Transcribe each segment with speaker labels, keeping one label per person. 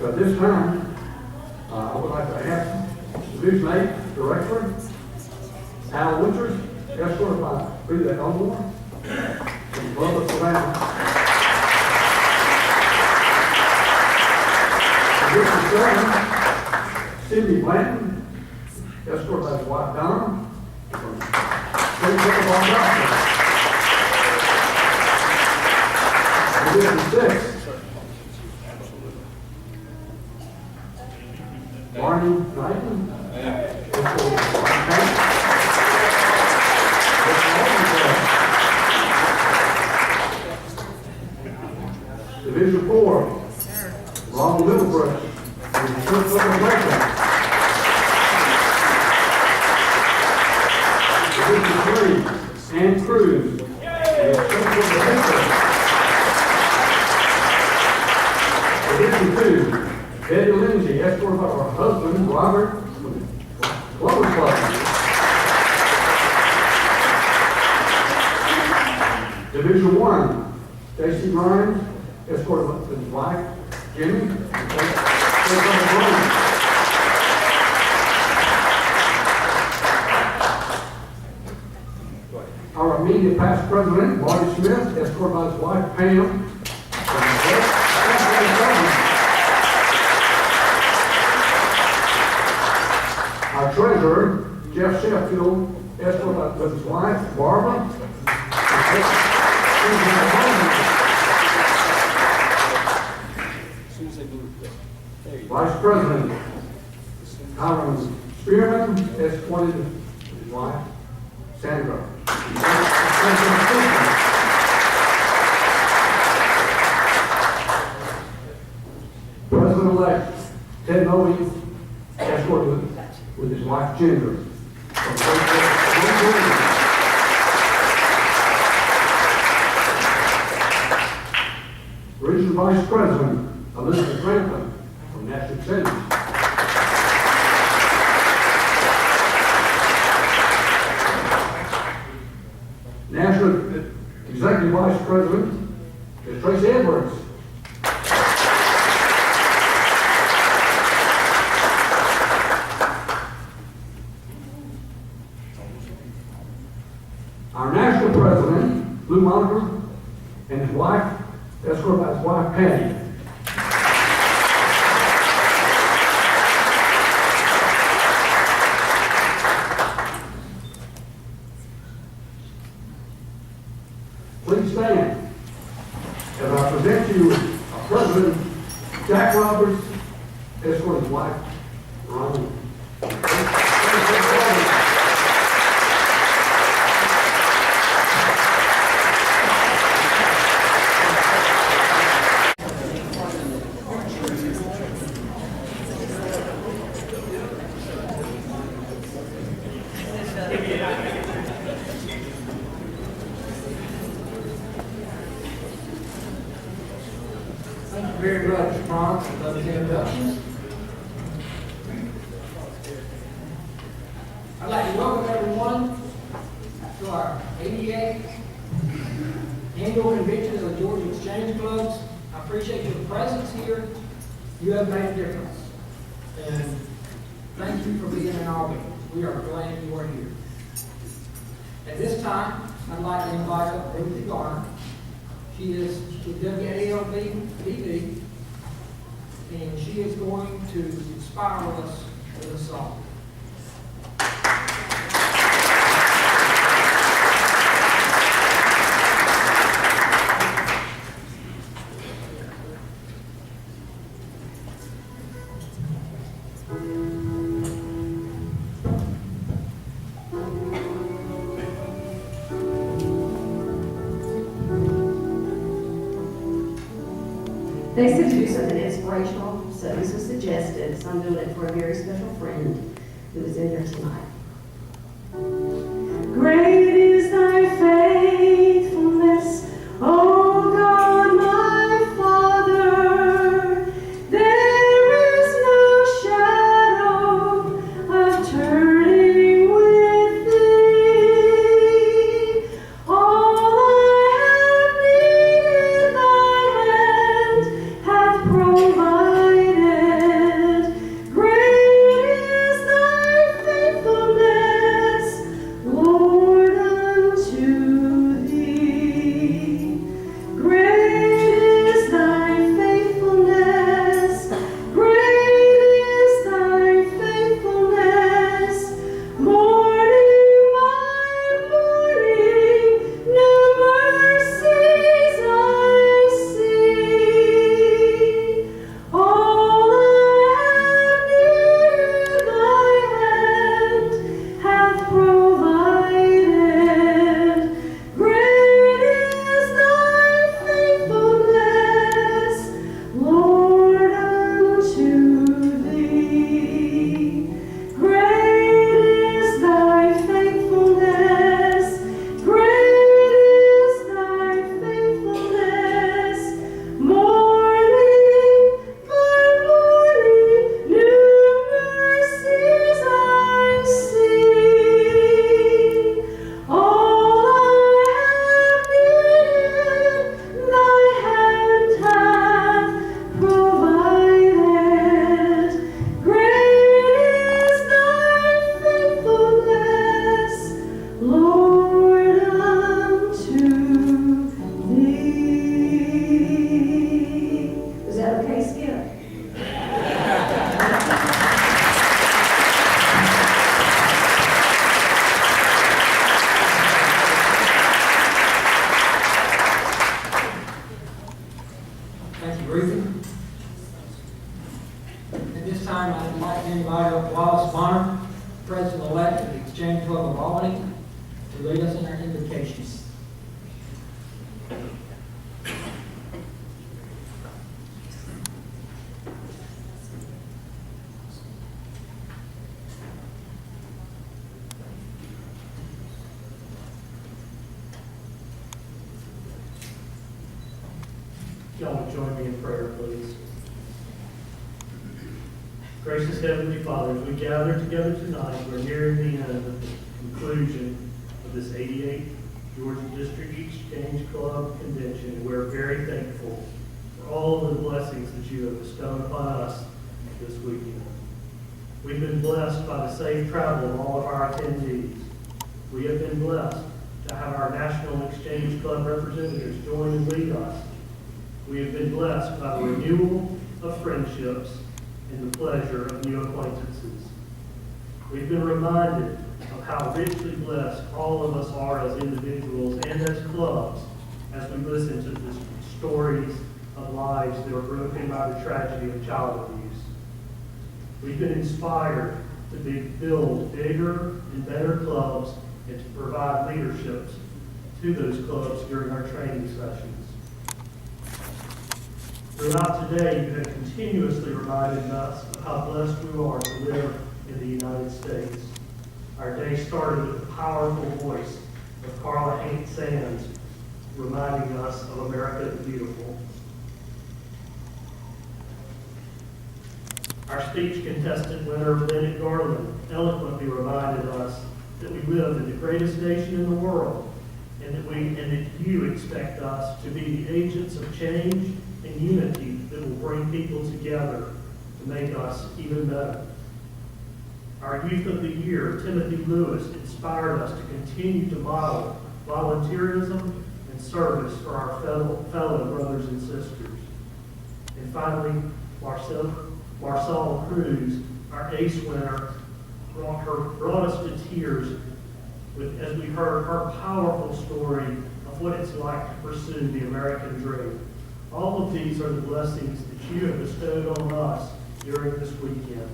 Speaker 1: So at this time, I would like to ask Division 8 Director Al Winters, escorted by Rita Elmore, and Bubba Savannah. Division 7, Cindy Blanton, escorted by his wife Donna, from State Football Doctor. Division 6, Barney Knighton, Division 4, Ronald Middlebrook, from the Church of America. Division 3, Ann Cruz, from the Church of America. Division 2, Betty Lindsay, escorted by her husband, Robert, with Clover Club. Division 1, J.C. Ryan, escorted by his wife, Jimmy. Our immediate past president, Marty Smith, escorted by his wife, Pam. Our treasurer, Jeff Sheffield, escorted by his wife, Barbara. Vice President Colin Spearman, escorted his wife, Sandra. President-elect Ted Noe, escorted with his wife, Ginger. Regional Vice President Elizabeth Franklin from Nashville City. National Executive Vice President is Tracy Edwards. Our National President, Lou Moniker, and his wife, escorted by his wife, Patty. Please stand as I present you our President, Jack Roberts, escorted his wife, Ronnie.
Speaker 2: Thank you very much, Ron, for those introductions. I'd like to welcome everyone to our 88th annual convention of the Georgia Exchange Clubs. I appreciate your presence here. You have made a difference. And thank you for being in Albany. We are glad you are here. At this time, I'd like to invite up Ruthie Garner. She is with WALB-TV, and she is going to inspire us with a song.
Speaker 3: They said to do something inspirational, so this was suggested, so I'm doing it for a very special friend who is in here tonight. Great is thy faithfulness, O God, my Father. There is no shadow of turning with thee. All I have needed, thy hand hath provided.
Speaker 2: time, I'd like to invite up Wallace Bonner, President-elect of the Exchange Club of Albany, to lead us in our invocations.
Speaker 4: Y'all would join me in prayer, please. Gracious Heavenly Father, as we gather together tonight, we're nearing the end of the conclusion of this 88th Georgia District Exchange Club Convention, and we're very thankful for all of the blessings that you have bestowed upon us this weekend. We've been blessed by the safe travel of all of our attendees. We have been blessed to have our National Exchange Club representatives join and lead us. We have been blessed by the renewal of friendships and the pleasure of new acquaintances. We've been reminded of how richly blessed all of us are as individuals and as clubs as we listen to the stories of lives that are broken by the tragedy of child abuse. We've been inspired to build bigger and better clubs and to provide leaderships to those clubs during our training sessions. Throughout today, you have continuously reminded us of how blessed we are to live in the United States. Our day started with the powerful voice of Carla Hank Sands reminding us of America the Beautiful. Our speech contestant winner, Bennett Garland, eloquently reminded us that we live in the greatest nation in the world and that you expect us to be the agents of change and unity that will bring people together to make us even better. Our Youth of the Year, Timothy Lewis, inspired us to continue to model volunteerism and service for our fellow brothers and sisters. And finally, Marcel Cruz, our ACE winner, brought us to tears as we heard her powerful story of what it's like to pursue the American dream. All of these are the blessings that you have bestowed on us during this weekend.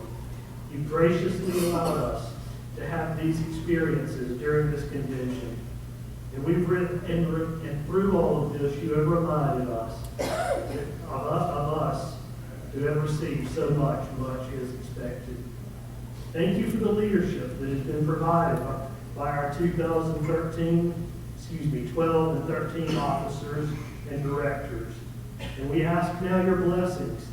Speaker 4: You graciously allowed us to have these experiences during this convention. And and through all of this, you have reminded us of us who have received so much is expected. Thank you for the leadership that has been provided by our 12 and 13 officers and directors. And we ask now your blessings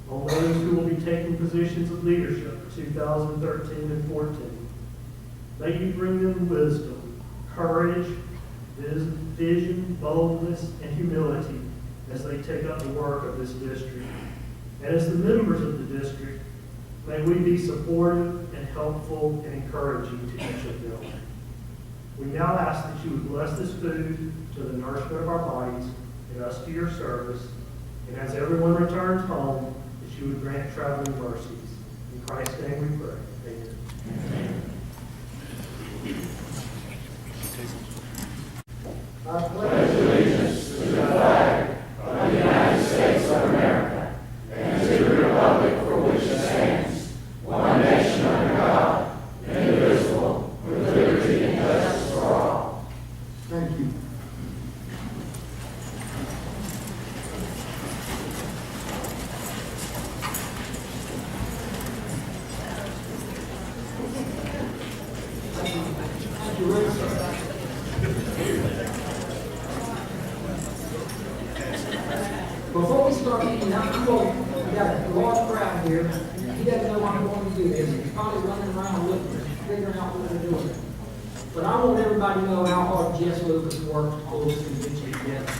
Speaker 4: on those who will be taking positions of leadership for 2013 and 14. May you bring them wisdom, courage, vision, boldness, and humility as they take up the work of this district. And as the members of the district, may we be supportive and helpful and encouraging to each of them. We now ask that you would bless this food to the nourishment of our bodies and us to your service. And as everyone returns home, that you would grant traveling mercies. In Christ's name we pray. Amen.
Speaker 5: I pledge allegiance to the flag of the United States of America and to the republic for which it stands, one nation under God, indivisible, with liberty and justice for all.
Speaker 1: Thank you.
Speaker 2: Thank you, Rick. Before we start eating, we got a large crowd here. He doesn't know I'm going to do this. He's probably running around looking, figuring out what we're doing. But I want everybody to know how hard Jess Lucas worked to pull this convention together.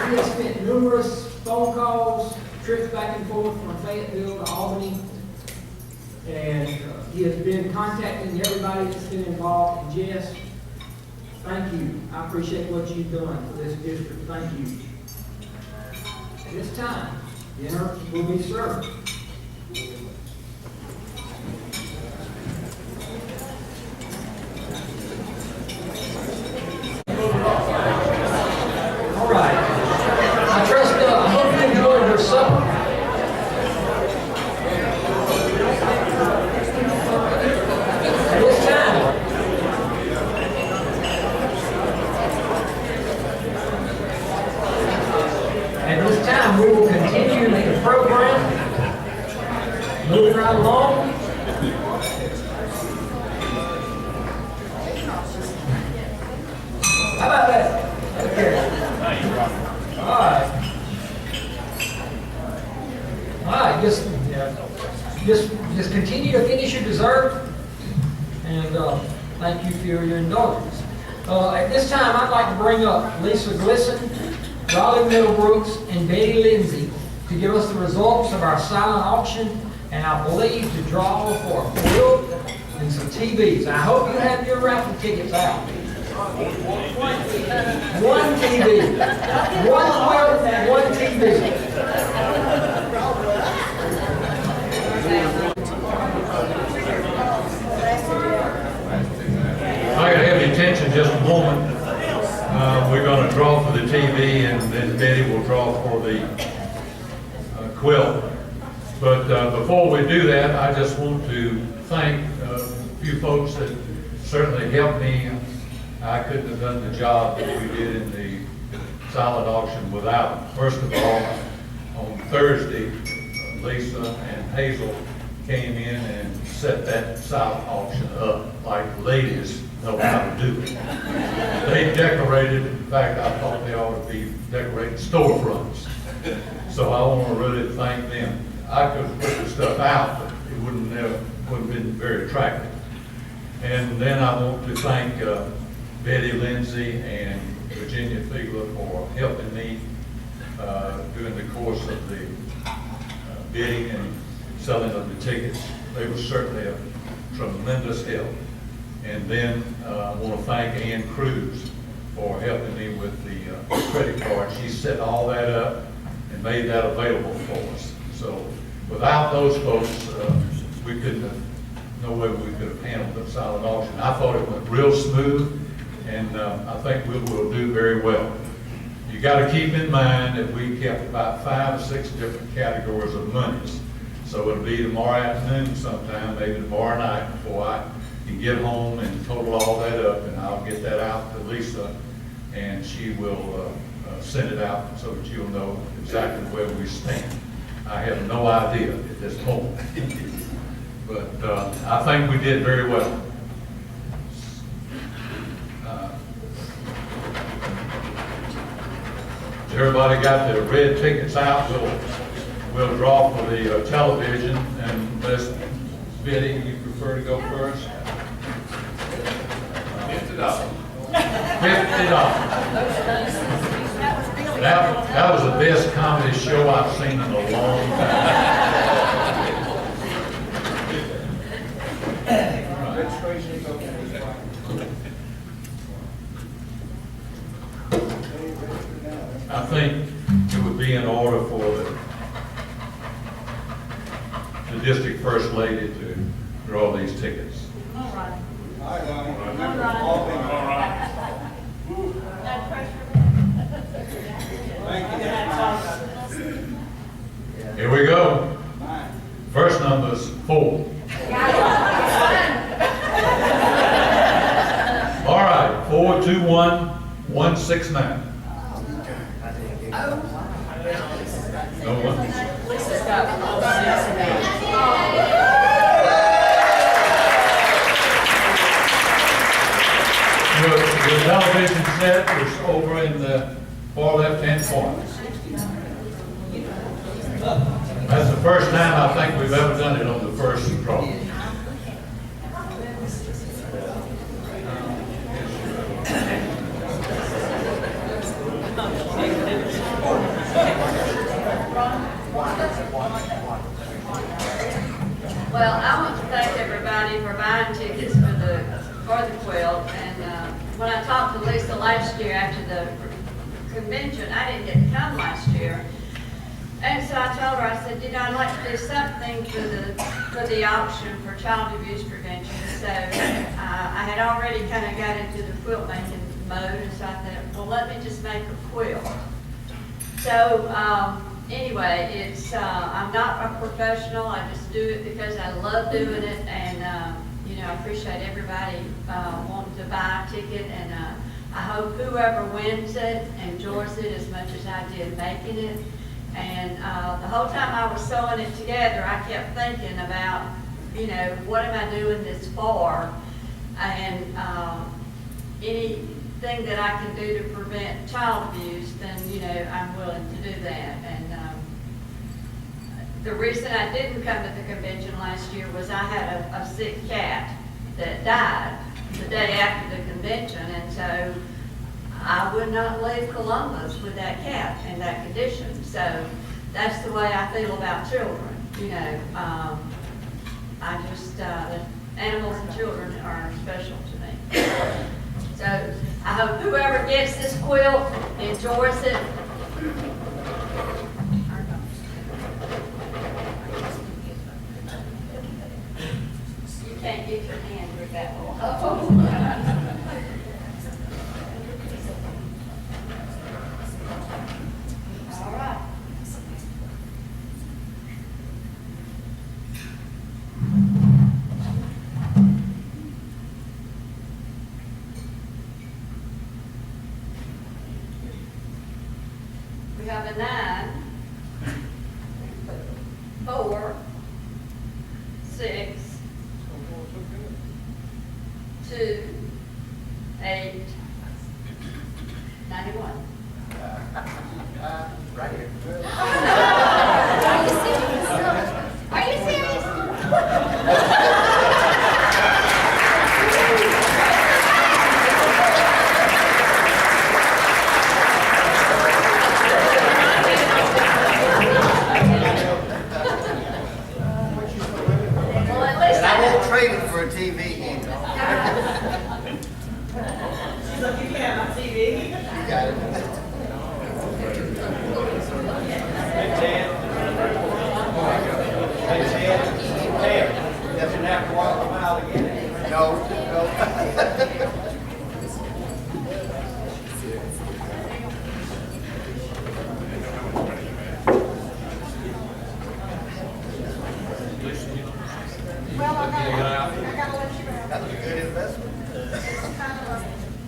Speaker 2: He has spent numerous phone calls, trips back and forth from Fayetteville to Albany, and he has been contacting everybody that's been involved. And Jess, thank you. I appreciate what you've done for this district. Thank you. At this time, dinner will be served. continue to finish your dessert, and thank you for your indulgence. At this time, I'd like to bring up Lisa Glisson, Raleigh Middlebrooks, and Betty Lindsay to give us the results of our silent auction, and I believe to draw for a quilt and some TVs. I hope you have your raffle tickets out. One TV. One quilt and one TV.
Speaker 6: I can have your attention just a moment. We're going to draw for the TV, and then Betty will draw for the quilt. But before we do that, I just want to thank a few folks that certainly helped me. I couldn't have done the job that we did in the silent auction without them. First of all, on Thursday, Lisa and Hazel came in and set that silent auction up like ladies know how to do it. They decorated, in fact, I thought they ought to be decorating storefronts. So I want to really thank them. I could have put the stuff out, but it wouldn't have been very attractive. And then I want to thank Betty Lindsay and Virginia Fiegler for helping me during the course of the bidding and selling of the tickets. They were certainly a tremendous help. And then I want to thank Ann Cruz for helping me with the credit card. She set all that up and made that available for us. So without those folks, we couldn't have, no way we could have handled the silent auction. I thought it went real smooth, and I think we will do very well. You got to keep in mind that we kept about 5 or 6 different categories of monies. So it'll be tomorrow afternoon sometime, maybe tomorrow night, before I can get home and total all that up, and I'll get that out to Lisa, and she will send it out so that you'll know exactly where we stand. I have no idea at this moment, but I think we did very well. Everybody got their red tickets out. We'll draw for the television, and let's, Betty, you prefer to go first? $50. That was the best comedy show I've seen in a long time. I think it would be in order for the district first lady to draw these tickets.
Speaker 7: All right.
Speaker 6: Here we go. First number is 4. All right, 421169. No one?
Speaker 7: Lisa's got all 6 now.
Speaker 6: Your television set is over in the far left-hand corner. That's the first time I think we've ever done it on the first draw.
Speaker 7: Well, I want to thank everybody for buying tickets for the quilt. And when I talked to Lisa last year after the convention, I didn't get to come last year. And so I told her, I said, you know, I'd like to do something for the auction for child abuse prevention. So I had already kind of got into the quilt making mode, and so I thought, well, let me just make a quilt. So anyway, it's I'm not a professional. I just do it because I love doing it, and you know, I appreciate everybody wanting to buy a ticket, and I hope whoever wins it enjoys it as much as I did making it. And the whole time I was sewing it together, I kept thinking about, you know, what am I doing this for? And anything that I can do to prevent child abuse, then, you know, I'm willing to do that. And the reason I didn't come to the convention last year was I had a sick cat that died the day after the convention, and so I would not leave Columbus with that cat in that condition. So that's the way I feel about children, you know. I just, animals and children are special to me. So I hope whoever gets this quilt enjoys it. You can't get your hand with that one. All right. We have a 9, 4, 6, 2, 8, 91.
Speaker 5: Right here.
Speaker 7: Are you serious? Well, at least
Speaker 5: And I
Speaker 7: I
Speaker 5: won't trade it for a TV either.
Speaker 8: So you can have my TV.
Speaker 5: You got it.
Speaker 8: Doesn't have to walk a mile to get it.
Speaker 5: No, no.
Speaker 8: Well, I gotta let you know.
Speaker 5: That was a good investment.
Speaker 8: It's kind of a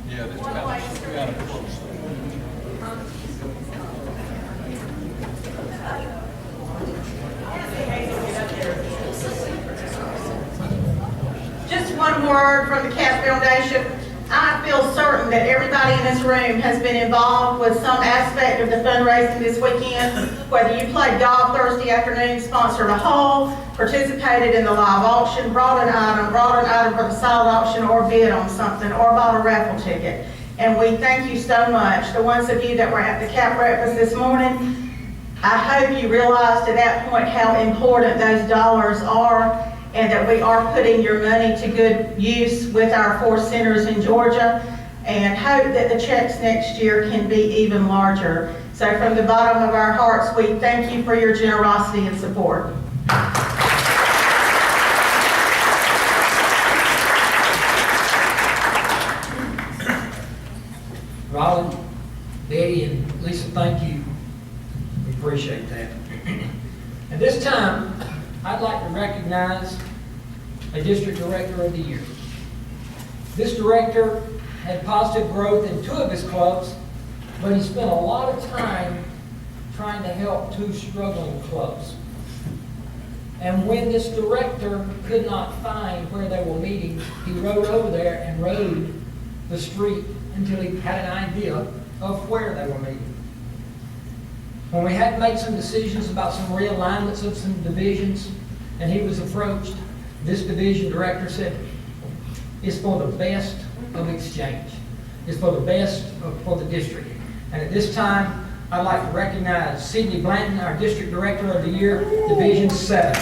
Speaker 6: Yeah, this
Speaker 8: one-way
Speaker 6: kind
Speaker 8: street. Just one word from the Cat Foundation. I feel certain that everybody in this room has been involved with some aspect of the fundraising this weekend, whether you played golf Thursday afternoon, sponsored a hole, participated in the live auction, brought an item for the silent auction, or bid on something, or bought a raffle ticket. And we thank you so much. The ones of you that were at the Cat Breakfast this morning, I hope you realized at that point how important those dollars are, and that we are putting your money to good use with our 4 centers in Georgia, and hope that the checks next year can be even larger. So from the bottom of our hearts, we thank you for your generosity and support.
Speaker 2: Robin, Betty, and Lisa, thank you. We appreciate that. At this time, I'd like to recognize a District Director of the Year. This director had positive growth in 2 of his clubs, but he spent a lot of time trying to help 2 struggling clubs. And when this director could not find where they were meeting, he rode over there and rode the street until he had an idea of where they were meeting. When we had to make some decisions about some realignments of some divisions, and he was approached, this division director said, it's for the best of exchange. It's for the best for the district. And at this time, I'd like to recognize Sidney Blanton, our District Director of the Year, Division 7.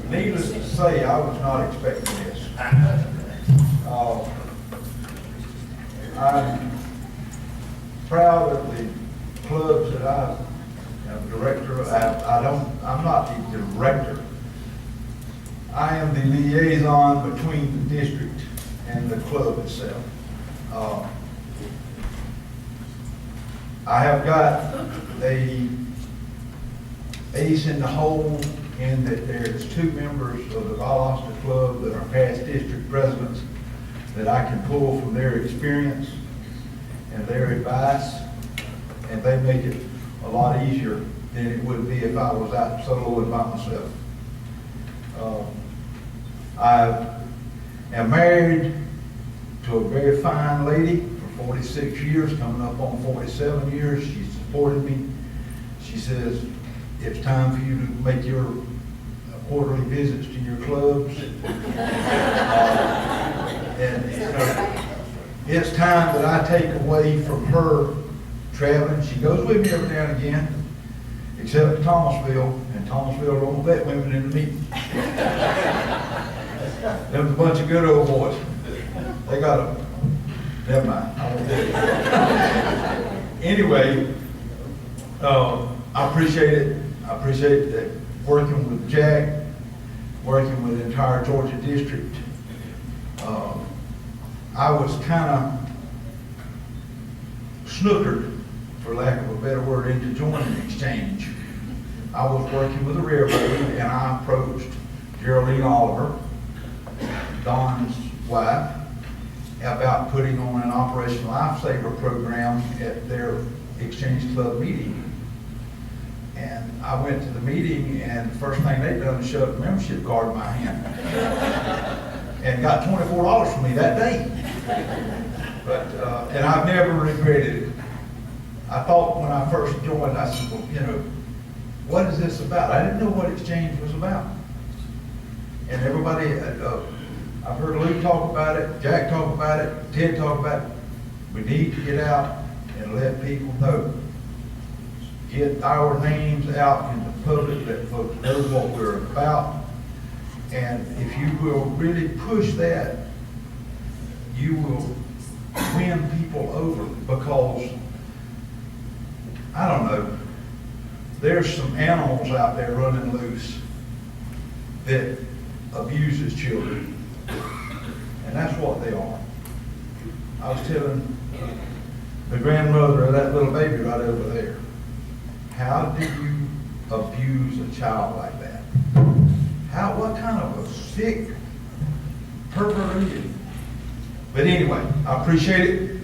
Speaker 9: Needless to say, I was not expecting this. proud of the clubs that I am director of. I'm not the director. I am the liaison between the district and the club itself. I have got a ace in the hole in that there's 2 members of the Valdosta Club that are past district presidents that I can pull from their experience and their advice, and they make it a lot easier than it would be if I was out solo and by myself. I am married to a very fine lady for 46 years, coming up on 47 years. She supported me. She says, it's time for you to make your quarterly visits to your clubs. And you know, it's time that I take away from her traveling. She goes with me every now and again, except to Thomasville, and Thomasville don't let women in the meeting. There's a bunch of good old boys. They got a, never mind, I won't do it. Anyway, I appreciate it. I appreciate that working with Jack, working with the entire Georgia district. I was kind of snookered, for lack of a better word, into joining Exchange. I was working with the railroad, and I approached Geraldine Oliver, Don's wife, about putting on an Operation Lifesaver program at their Exchange Club meeting. And I went to the meeting, and the first thing they done is shoved a membership card in my hand. And got $24 from me that day. But, and I've never regretted it. I thought when I first joined, I said, well, you know, what is this about? I didn't know what Exchange was about. And everybody, I've heard Luke talk about it, Jack talk about it, Ted talk about it. We need to get out and let people know. Get our names out in the public, let folks know what we're about. And if you will really push that, you will win people over, because, I don't know, there's some animals out there running loose that abuses children. And that's what they are. I was telling the grandmother of that little baby right over there, how do you abuse a child like that? What kind of a sick pervert are you? But anyway, I appreciate it.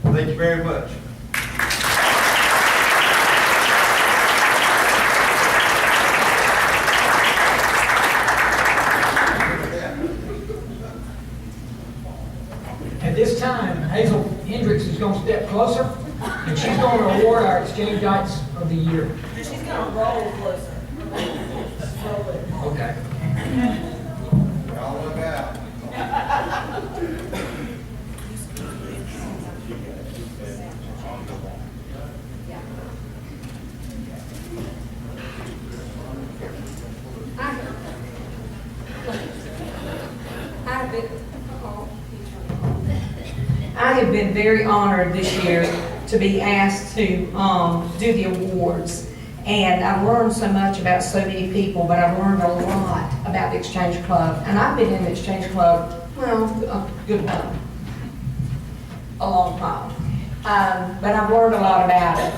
Speaker 9: Thank you very much.
Speaker 2: At this time, Hazel Hendricks is going to step closer, and she's going to award our Exchange-ites of the Year.
Speaker 8: She's going to roll closer.
Speaker 2: Okay.
Speaker 9: Y'all look out.
Speaker 10: I have been very honored this year to be asked to do the awards. And I've learned so much about so many people, but I've learned a lot about the Exchange Club. And I've been in the Exchange Club, well, a good while, a long time. But I've learned a lot about it.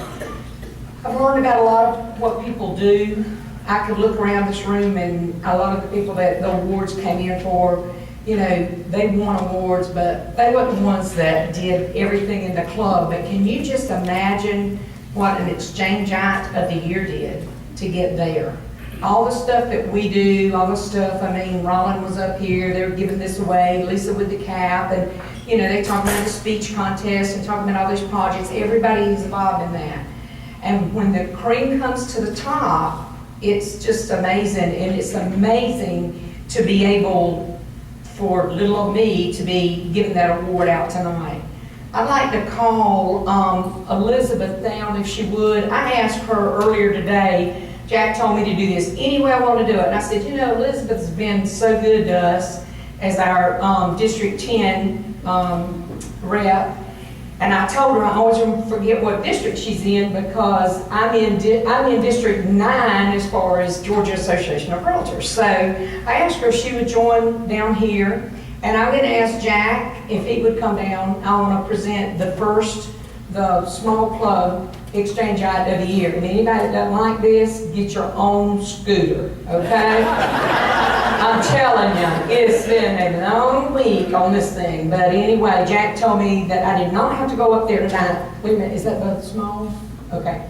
Speaker 10: I've learned about a lot of what people do. I could look around this room, and a lot of the people that the awards came in for, you know, they won awards, but they weren't the ones that did everything in the club. But can you just imagine what an Exchange-ite of the Year did to get there? All the stuff that we do, all the stuff, I mean, Rollin was up here, they were giving this away, Lisa with the cap, and, you know, they talk about the speech contest and talking about all these projects. Everybody is involved in that. And when the cream comes to the top, it's just amazing, and it's amazing to be able, for little old me, to be giving that award out tonight. I'd like to call Elizabeth down if she would. I asked her earlier today, Jack told me to do this any way I want to do it. And I said, you know, Elizabeth's been so good to us as our District 10 rep. And I told her I always forget what district she's in because I'm in District 9 as far as Georgia Association of Realtors. So I asked her if she would join down here, and I'm going to ask Jack if he would come down. I want to present the small club exchange item of the year. And anybody that doesn't like this, get your own scooter, okay? I'm telling you, it's been a long week on this thing. But anyway, Jack told me that I did not have to go up there tonight. Wait a minute, is that the small? Okay.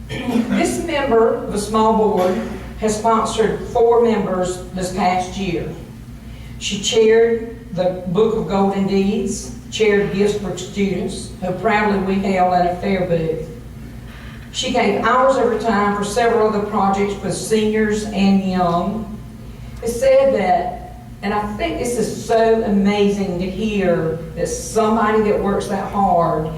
Speaker 10: This member of the small board has sponsored 4 members this past year. She chaired the Book of Golden Deeds, chaired gifts for students who proudly we held at a fair booth. She gave hours of her time for several other projects for seniors and young. It said that, and I think this is so amazing to hear that somebody that works that hard,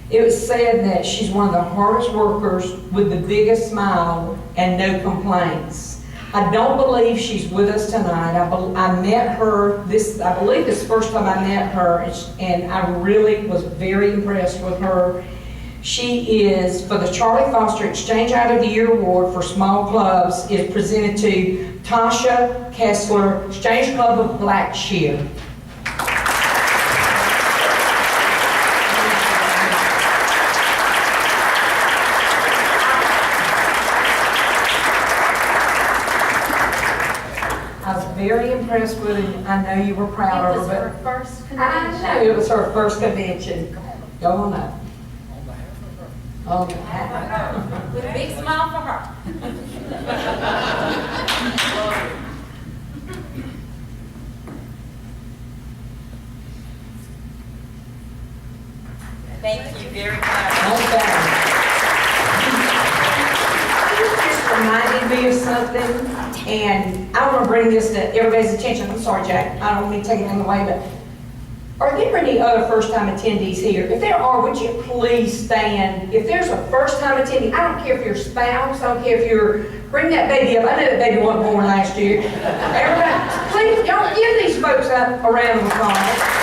Speaker 10: it was said that she's one of the hardest workers with the biggest smile and no complaints. I don't believe she's with us tonight. I met her, I believe this is the first time I met her, and I really was very impressed with her. She is, for the Charlie Foster Exchange Out of the Year Award for Small Clubs, is presented to Tasha Kessler, Exchange Club of Blackshear. Very impressed with it. I know you were proud of her.
Speaker 7: It was her first convention.
Speaker 10: I know it was her first convention. Go on up. On behalf.
Speaker 7: With a big smile for her. Thank you very much.
Speaker 10: Okay. You just reminded me of something, and I want to bring this to everybody's attention. I'm sorry, Jack. I don't mean to take anything away, but are there any other first-time attendees here? If there are, would you please stand? If there's a first-time attendee, I don't care if you're a spouse, I don't care if you're, bring that baby up. I know that baby wasn't born last year. Everybody, please, y'all give these folks a round of applause.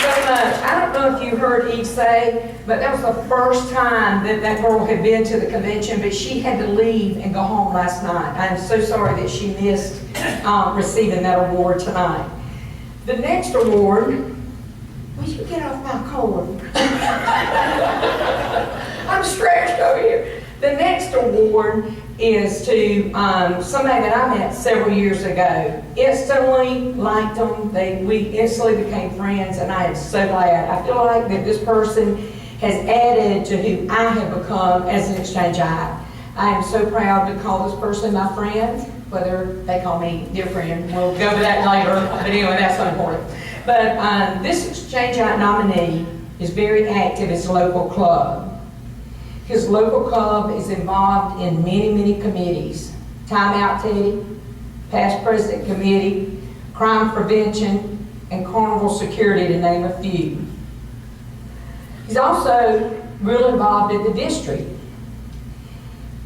Speaker 10: So much. I don't know if you heard Eve say, but that was the first time that that girl had been to the convention, but she had to leave and go home last night. I'm so sorry that she missed receiving that award tonight. The next award, will you get off my cord? I'm stretched over here. The next award is to somebody that I met several years ago. Instantly liked them. We instantly became friends, and I am so glad. I feel like that this person has added to who I have become as an exchange agent. I am so proud to call this person my friend, whether they call me dear friend. We'll go over that later, but anyway, that's not important. But this exchange agent nominee is very active as a local club. His local club is involved in many, many committees. Time Out Teddy, Past President Committee, Crime Prevention, and Carnival Security, to name a few. He's also really involved in the district.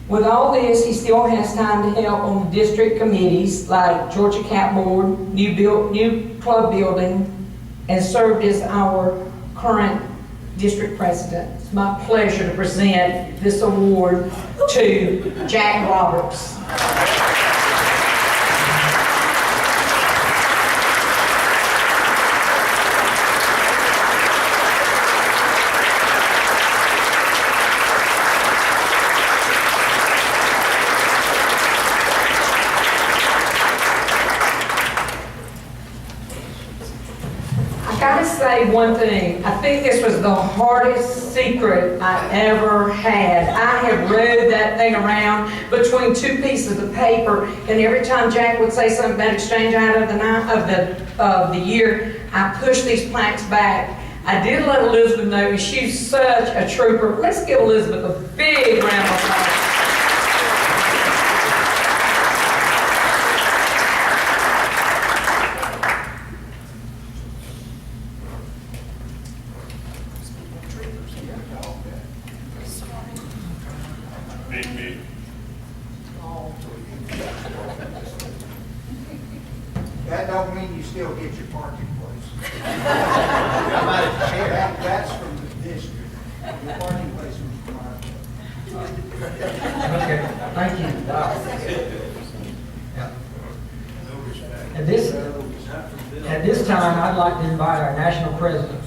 Speaker 10: With all this, he still has time to help on the district committees like Georgia Cap Board, new club building, and served as our current district president. It's my pleasure to present this award to Jack Roberts. Say one thing. I think this was the hardest secret I ever had. I have read that thing around between 2 pieces of paper, and every time Jack would say something about exchange out of the year, I pushed these plaques back. I did let Elizabeth know she's such a trooper. Let's give Elizabeth a big round of applause.
Speaker 11: still get your parking place. That's from the district. Your parking place was from our place.
Speaker 2: Okay, thank you. Yeah. At this time, I'd like to invite our national president,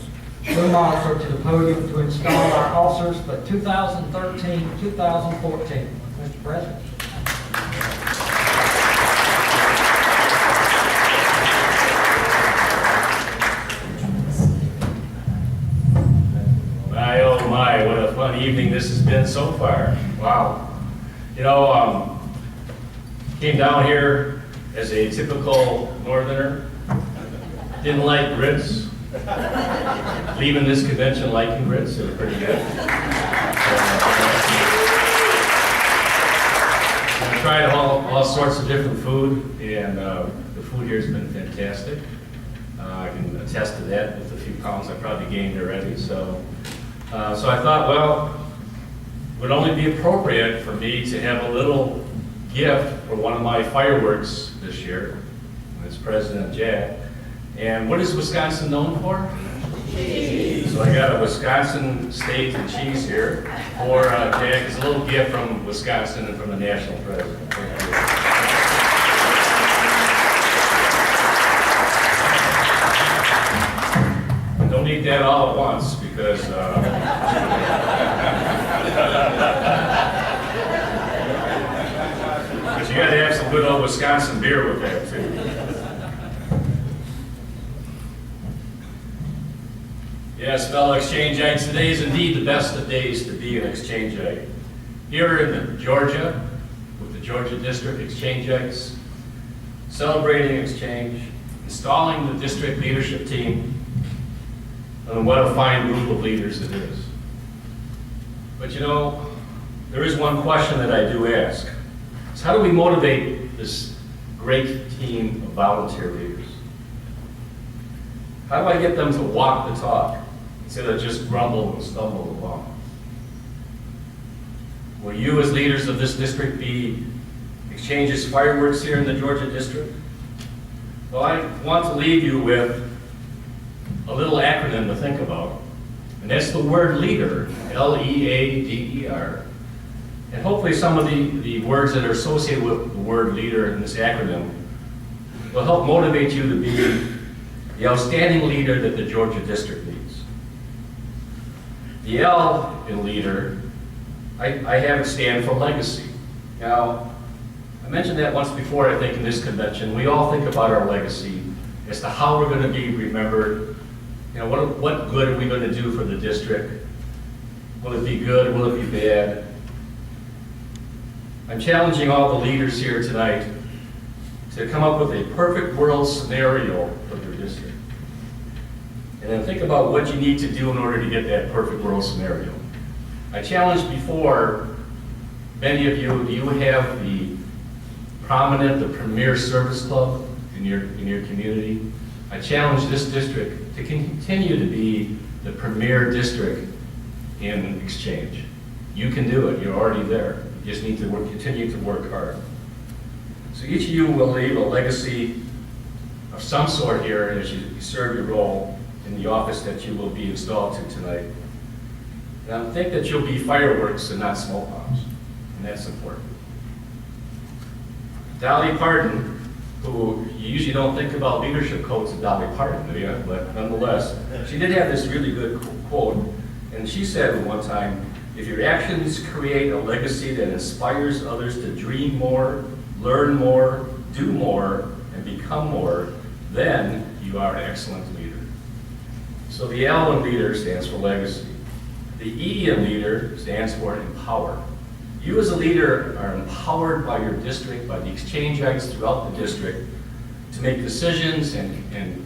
Speaker 2: Lou Molitor, to the podium to install our officers for 2013-2014. Mr. President.
Speaker 12: My, oh my, what a fun evening this has been so far. Wow. You know, came down here as a typical northerner. Didn't like grits. Leaving this convention liking grits, it was pretty good. I tried all sorts of different food, and the food here has been fantastic. I can attest to that with the few pounds I probably gained already. So I thought, well, it would only be appropriate for me to have a little gift for one of my fireworks this year as President Jack. And what is Wisconsin known for? Cheese. So I got a Wisconsin steak and cheese here for Jack. It's a little gift from Wisconsin and from the national president. Thank you. And don't eat that all at once because but you got to have some good old Wisconsin beer with that too. Yes, fellow exchange-ites, today is indeed the best of days to be an exchange-ite. Here in Georgia, with the Georgia District Exchange-ites, celebrating exchange, installing the district leadership team, and what a fine group of leaders it is. But you know, there is one question that I do ask. It's how do we motivate this great team of volunteer leaders? How do I get them to walk the talk instead of just grumble and stumble along? Will you as leaders of this district be exchanges fireworks here in the Georgia district? Well, I want to leave you with a little acronym to think about, and that's the word leader, L-E-A-D-E-R. And hopefully some of the words that are associated with the word leader in this acronym will help motivate you to be the outstanding leader that the Georgia district needs. The L in leader, I have it stand for legacy. Now, I mentioned that once before, I think, in this convention. We all think about our legacy as to how we're going to be remembered. You know, what good are we going to do for the district? Will it be good? Will it be bad? I'm challenging all the leaders here tonight to come up with a perfect world scenario for your district. And then think about what you need to do in order to get that perfect world scenario. I challenged before, many of you, do you have the prominent, the premier service club in your community? I challenge this district to continue to be the premier district in exchange. You can do it, you're already there. You just need to continue to work hard. So each of you will leave a legacy of some sort here as you serve your role in the office that you will be installed to tonight. And I think that you'll be fireworks and not smoke bombs, and that's important. Dolly Parton, who you usually don't think about leadership quotes of Dolly Parton, do you? But nonetheless, she did have this really good quote, and she said one time, if your actions create a legacy that inspires others to dream more, learn more, do more, and become more, then you are an excellent leader. So the L in leader stands for legacy. The E in leader stands for empower. You as a leader are empowered by your district, by the exchange-ites throughout the district, to make decisions and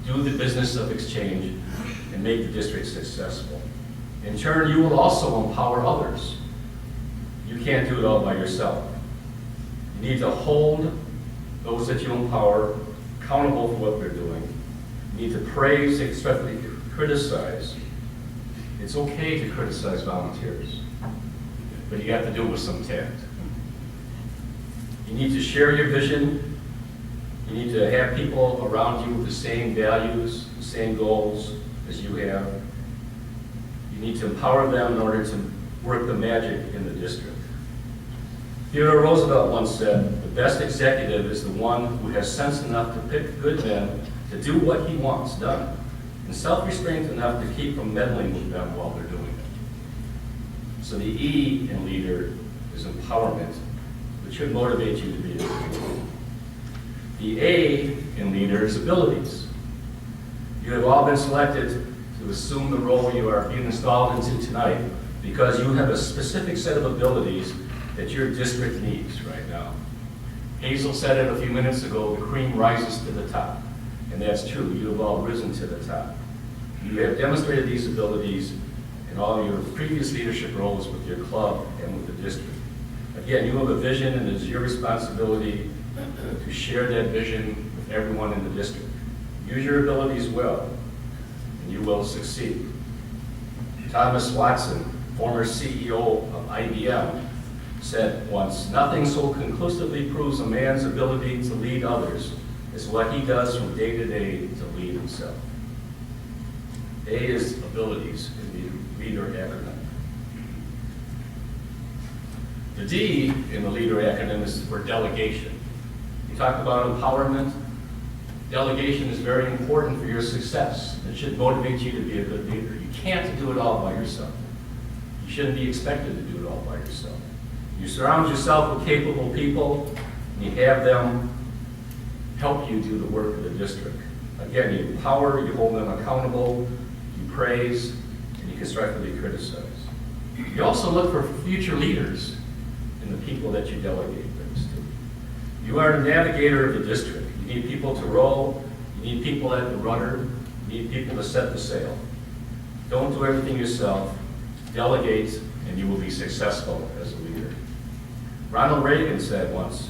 Speaker 12: do the business of exchange and make the district successful. In turn, you will also empower others. You can't do it all by yourself. You need to hold those that you empower accountable for what they're doing. You need to praise, especially criticize. It's okay to criticize volunteers, but you have to do it with some tact. You need to share your vision You need to have people around you with the same values, the same goals as you have. You need to empower them in order to work the magic in the district. Theodore Roosevelt once said, "The best executive is the one who has sense enough to pick good men to do what he wants done, and self-restraint enough to keep from meddling with them while they're doing it." So the E in leader is empowerment, which should motivate you to be a leader. The A in leader is abilities. You have all been selected to assume the role you are being installed into tonight because you have a specific set of abilities that your district needs right now. Hazel said it a few minutes ago, the cream rises to the top. And that's true, you have all risen to the top. You have demonstrated these abilities in all of your previous leadership roles with your club and with the district. Again, you have a vision and it's your responsibility to share that vision with everyone in the district. Use your abilities well, and you will succeed. Thomas Watson, former CEO of IBM, said once, "Nothing so conclusively proves a man's ability to lead others as what he does from day to day to lead himself." A is abilities in the leader acronym. The D in the leader acronym is for delegation. You talked about empowerment. Delegation is very important for your success. It should motivate you to be a good leader. You can't do it all by yourself. You shouldn't be expected to do it all by yourself. You surround yourself with capable people, and you have them help you do the work of the district. Again, you empower, you hold them accountable, you praise, and you constructively criticize. You also look for future leaders in the people that you delegate things to. You are the navigator of the district. You need people to row, you need people at the rudder, you need people to set the sail. Don't do everything yourself, delegate, and you will be successful as a leader. Ronald Reagan said once,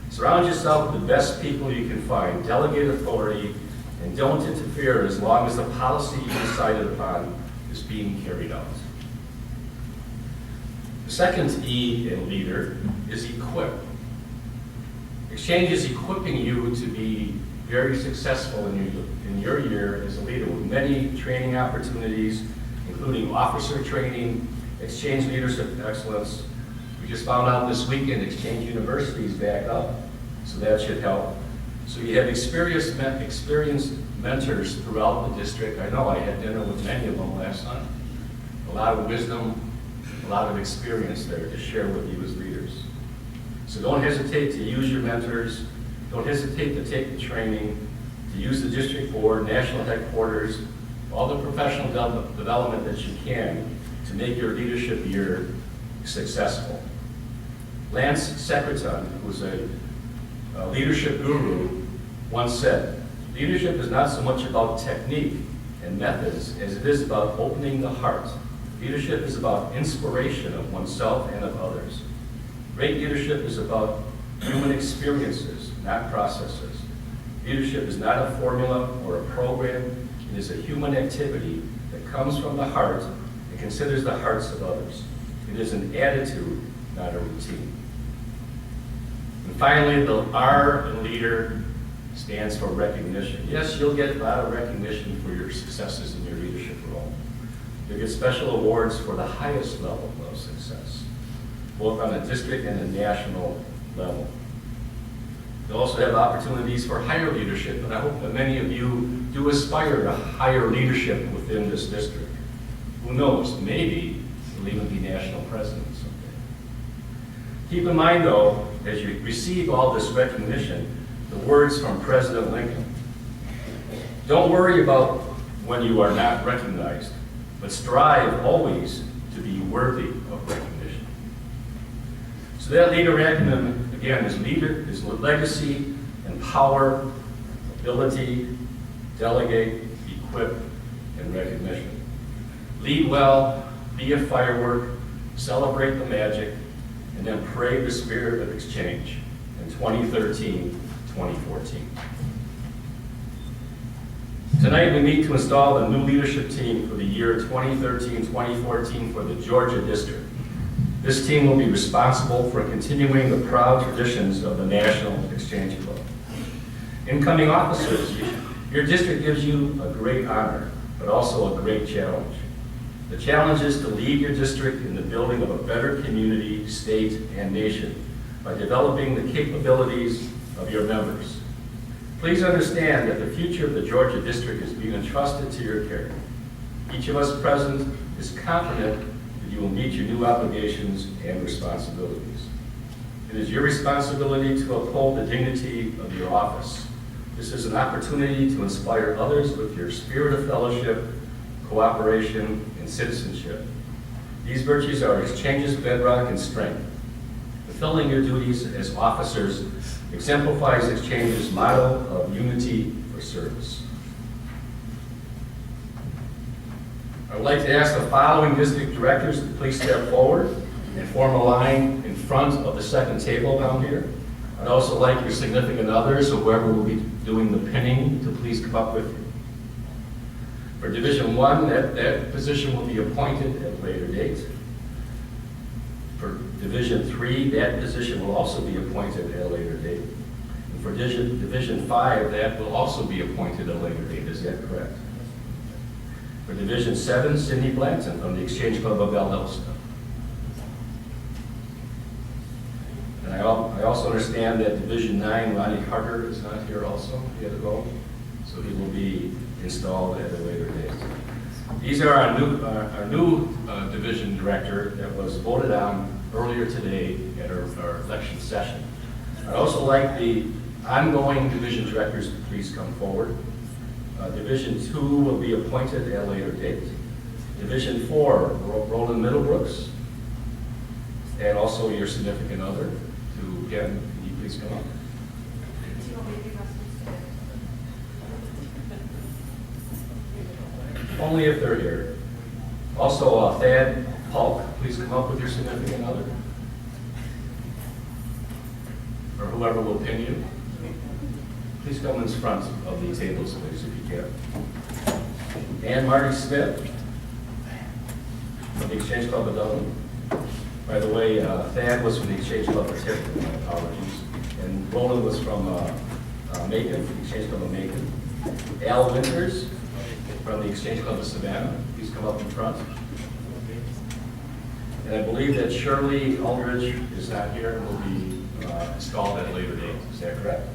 Speaker 12: "Surround yourself with the best people you can find, delegate authority, and don't interfere as long as the policy you decided upon is being carried out." The second E in leader is equip. Exchange is equipping you to be very successful in your year as a leader with many training opportunities, including officer training, exchange leadership excellence. We just found out this weekend Exchange University is back up, so that should help. So you have experienced mentors throughout the district. I know I had dinner with many of them last night. A lot of wisdom, a lot of experience there to share with you as leaders. So don't hesitate to use your mentors. Don't hesitate to take the training, to use the district board, national headquarters, all the professional development that you can to make your leadership year successful. Lance Secretan, who's a leadership guru, once said, "Leadership is not so much about technique and methods as it is about opening the heart. Leadership is about inspiration of oneself and of others. Great leadership is about human experiences, not processes. Leadership is not a formula or a program. It is a human activity that comes from the heart and considers the hearts of others. It is an attitude, not a routine." And finally, the R in leader stands for recognition. Yes, you'll get a lot of recognition for your successes in your leadership role. You'll get special awards for the highest level of success, both on a district and a national level. You'll also have opportunities for higher leadership, and I hope that many of you do aspire to higher leadership within this district. Who knows, maybe you'll even be national president someday. Keep in mind, though, as you receive all this recognition, the words from President Lincoln. Don't worry about when you are not recognized, but strive always to be worthy of recognition. So that leader acronym, again, is legacy, empower, ability, delegate, equip, and recognition. Lead well, be a firework, celebrate the magic, and then parade the spirit of exchange in 2013, 2014. Tonight we meet to install a new leadership team for the year 2013-2014 for the Georgia District. This team will be responsible for continuing the proud traditions of the National Exchange Club. Incoming officers, your district gives you a great honor, but also a great challenge. The challenge is to lead your district in the building of a better community, state, and nation by developing the capabilities of your members. Please understand that the future of the Georgia District is being entrusted to your care. Each of us present is confident that you will meet your new obligations and responsibilities. It is your responsibility to uphold the dignity of your office. This is an opportunity to inspire others with your spirit of fellowship, cooperation, and citizenship. These virtues are Exchange's bedrock and strength. Fulfilling your duties as officers exemplifies Exchange's motto of unity for service. I would like to ask the following district directors to please step forward and form a line in front of the second table down here. I'd also like your significant others, or whoever will be doing the pinning, to please come up with you. For Division 1, that position will be appointed at a later date. For Division 3, that position will also be appointed at a later date. And for Division 5, that will also be appointed at a later date. Is that correct? For Division 7, Cindy Blanton from the Exchange Club of Valdosta. And I also understand that Division 9, Ronnie Carter is not here also. He had to go. So he will be installed at a later date. These are our new division director that was voted on earlier today at our election session. I'd also like the ongoing division directors to please come forward. Division 2 will be appointed at a later date. Division 4, Roland Middlebrooks, and also your significant other. Again, can you please come up? Only if they're here. Also, Thad Polk, please come up with your significant other. Or whoever will pin you. Please come in front of the tables, please, if you can. And Marty Smith from the Exchange Club of Albany. By the way, Thad was from the Exchange Club of Tiverton, my apologies. And Roland was from Macon, the Exchange Club of Macon. Al Winters from the Exchange Club of Savannah. Please come up in front. And I believe that Shirley Aldridge is not here and will be installed at a later date. Is that correct?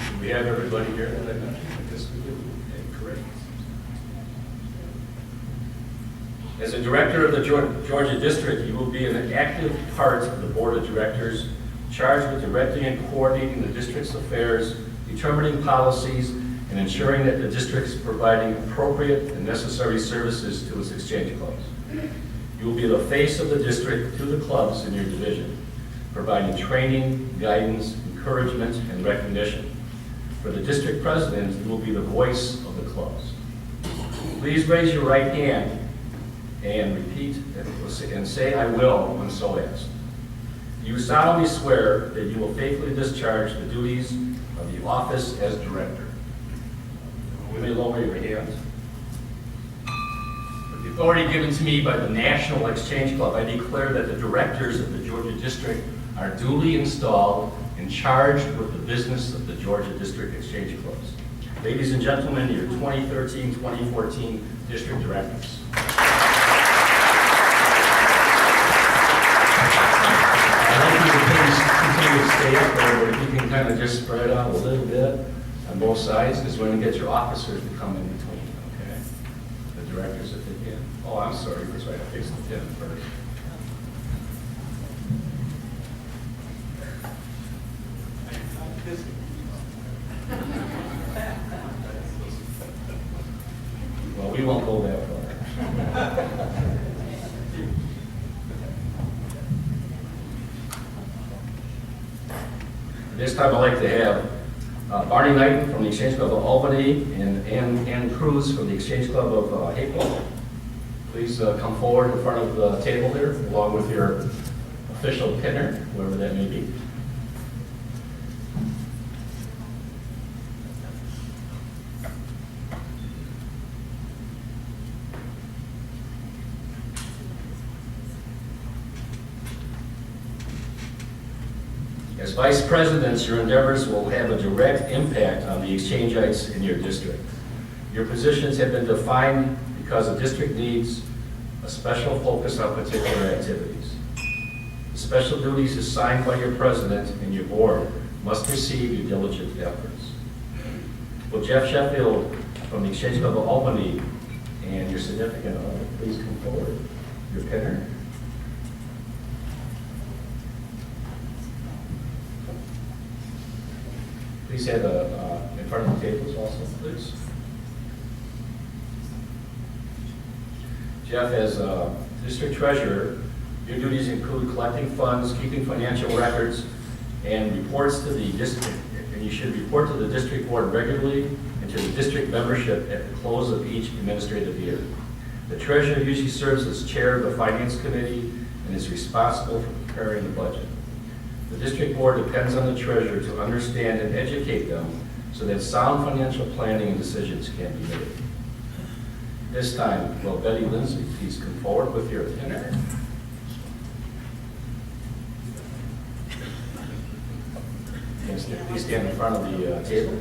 Speaker 12: Do we have everybody here that I mentioned? I guess we do. Okay, correct. As a director of the Georgia District, you will be an active part of the Board of Directors charged with directing and coordinating the district's affairs, determining policies, and ensuring that the district is providing appropriate and necessary services to its exchange clubs. You will be the face of the district to the clubs in your division, providing training, guidance, encouragement, and recognition. For the district president, you will be the voice of the clubs. Please raise your right hand and repeat and say, "I will," when so asked. You solemnly swear that you will faithfully discharge the duties of the office as director. You may lower your hands. With the authority given to me by the National Exchange Club, I declare that the directors of the Georgia District are duly installed and charged with the business of the Georgia District Exchange Clubs. Ladies and gentlemen, your 2013-2014 district directors. Continue to stay up there, but if you can kind of just spread out a little bit on both sides, because we're going to get your officers to come in between, okay? The directors if they can. Oh, I'm sorry, first I have to fix the pin first. Well, we won't go that far. This time I'd like to have Barney Knighton from the Exchange Club of Albany and Ann Cruz from the Exchange Club of Hayfield. Please come forward in front of the table here, along with your official pinner, whoever that may be. vice presidents, your endeavors will have a direct impact on the exchange-ites in your district. Your positions have been defined because the district needs a special focus on particular activities. The special duties assigned by your president and your board must receive your diligent efforts. Will Jeff Sheffield from the Exchange Club of Albany and your significant other please come forward? Your pinner. Please have in front of the tables also, please. Jeff, as district treasurer, your duties include collecting funds, keeping financial records, and reports to the district. And you should report to the district board regularly and to the district membership at the close of each administrative year. The treasurer usually serves as chair of the finance committee and is responsible for preparing the budget. The district board depends on the treasurer to understand and educate them so that sound financial planning and decisions can be made. This time, will Betty Lindsay please come forward with your pinner? Please stand in front of the table.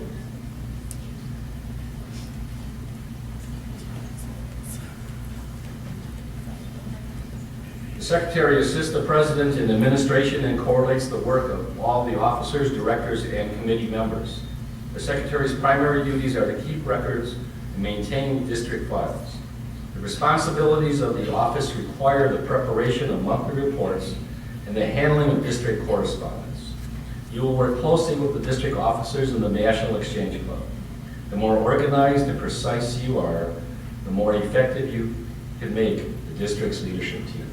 Speaker 12: The secretary assists the president in administration and correlates the work of all the officers, directors, and committee members. The secretary's primary duties are to keep records and maintain district files. The responsibilities of the office require the preparation of monthly reports and the handling of district correspondence. You will work closely with the district officers in the National Exchange Club. The more organized and precise you are, the more effective you can make the district's leadership team.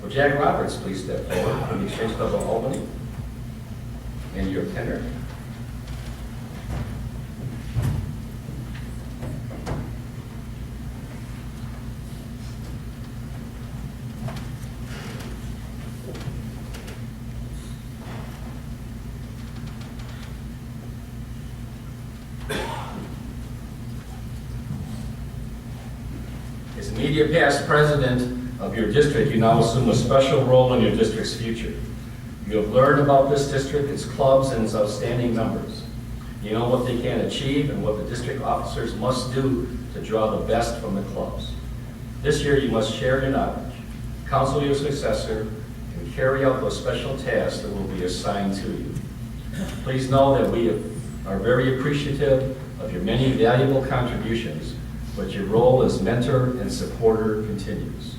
Speaker 12: Will Jack Roberts please step forward from the Exchange Club of Albany and your pinner? As immediate past president of your district, you now assume a special role in your district's future. You have learned about this district, its clubs, and its outstanding members. You know what they can achieve and what the district officers must do to draw the best from the clubs. This year, you must share your knowledge, counsel your successor, and carry out those special tasks that will be assigned to you. Please know that we are very appreciative of your many valuable contributions, but your role as mentor and supporter continues.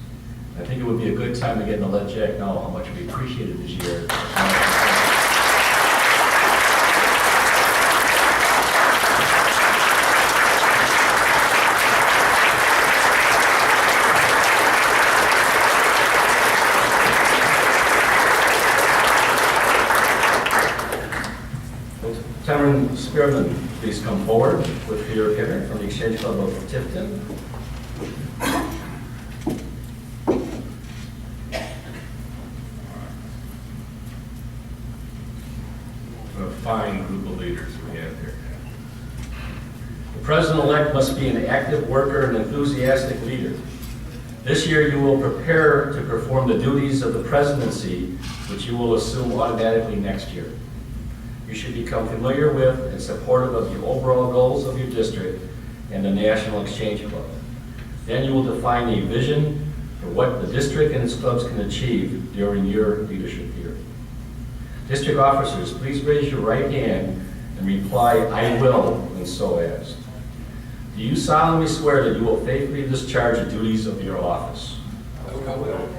Speaker 12: I think it would be a good time again to let Jack know how much we appreciate it this year. Cameron Spearman, please come forward with your pinner from the Exchange Club of Tifton. What a fine group of leaders we have here. The president-elect must be an active worker and enthusiastic leader. This year you will prepare to perform the duties of the presidency, which you will assume automatically next year. You should become familiar with and supportive of the overall goals of your district and the National Exchange Club. Then you will define a vision for what the district and its clubs can achieve during your leadership year. District officers, please raise your right hand and reply, "I will," when so asked. Do you solemnly swear that you will faithfully discharge the duties of your office? I will.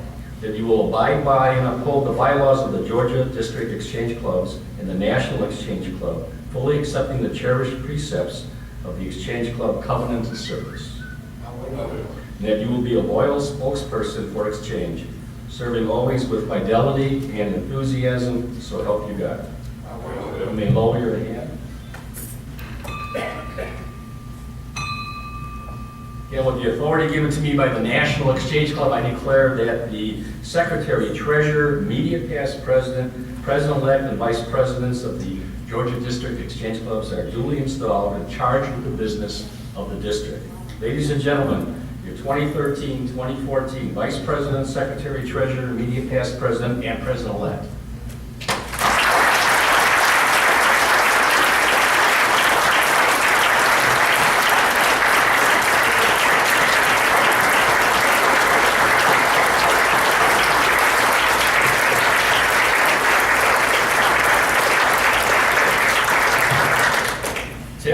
Speaker 12: That you will abide by and uphold the bylaws of the Georgia District Exchange Clubs and the National Exchange Club, fully accepting the cherished precepts of the Exchange Club covenant of service. And that you will be a loyal spokesperson for Exchange, serving always with fidelity and enthusiasm, so help you God. You may lower your hand. And with the authority given to me by the National Exchange Club, I declare that the Secretary, Treasurer, immediate past president, President-elect, and Vice Presidents of the Georgia District Exchange Clubs are duly installed and charged with the business of the district. Ladies and gentlemen, your 2013-2014 Vice President, Secretary, Treasurer, immediate past president, and President-elect.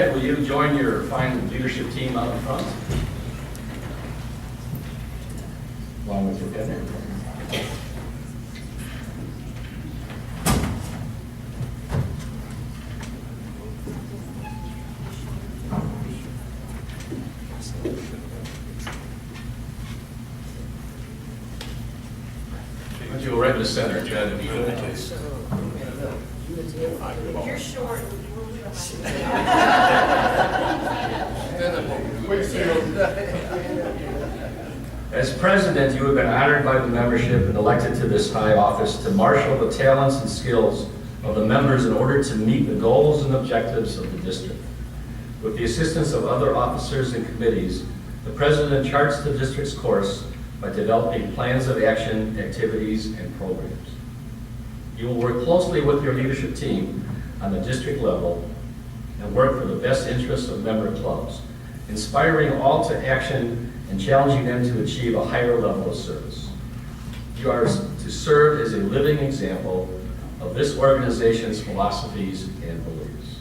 Speaker 12: Ted, will you join your fine leadership team out in front? Along with your pen. Why don't you go right in the center, Ted, if you would, please.
Speaker 7: You're short.
Speaker 12: As president, you have been honored by the membership and elected to this high office to marshal the talents and skills of the members in order to meet the goals and objectives of the district. With the assistance of other officers and committees, the president charts the district's course by developing plans of action, activities, and programs. You will work closely with your leadership team on the district level and work for the best interests of member clubs, inspiring all to action and challenging them to achieve a higher level of service. You are to serve as a living example of this organization's philosophies and beliefs.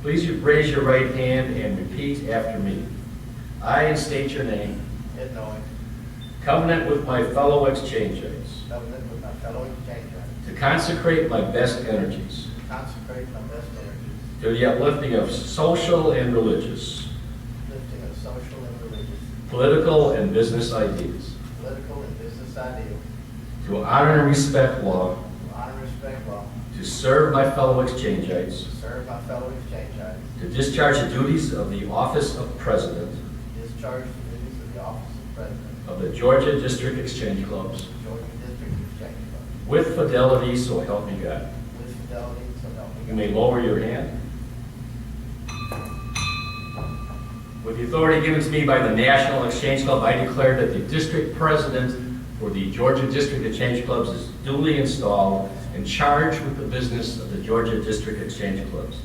Speaker 12: Please raise your right hand and repeat after me. I, and state your name,
Speaker 11: Ed Noe,
Speaker 12: covenant with my fellow exchangeates,
Speaker 11: covenant with my fellow exchangeates,
Speaker 12: to consecrate my best energies
Speaker 11: to consecrate my best energies,
Speaker 12: to the uplifting of social and religious,
Speaker 11: lifting of social and religious,
Speaker 12: political and business ideas,
Speaker 11: political and business ideals,
Speaker 12: to honor and respect law,
Speaker 11: to honor and respect law,
Speaker 12: to serve my fellow exchangeates,
Speaker 11: to serve my fellow exchangeates,
Speaker 12: to discharge the duties of the office of president
Speaker 11: to discharge the duties of the office of president
Speaker 12: of the Georgia District Exchange Clubs
Speaker 11: of the Georgia District Exchange Club,
Speaker 12: with fidelity, so help me God.
Speaker 11: with fidelity, so help me
Speaker 12: You
Speaker 11: God.
Speaker 12: may lower your hand. With the authority given to me by the National Exchange Club, I declare that the district president for the Georgia District Exchange Clubs is duly installed and charged with the business of the Georgia District Exchange Clubs.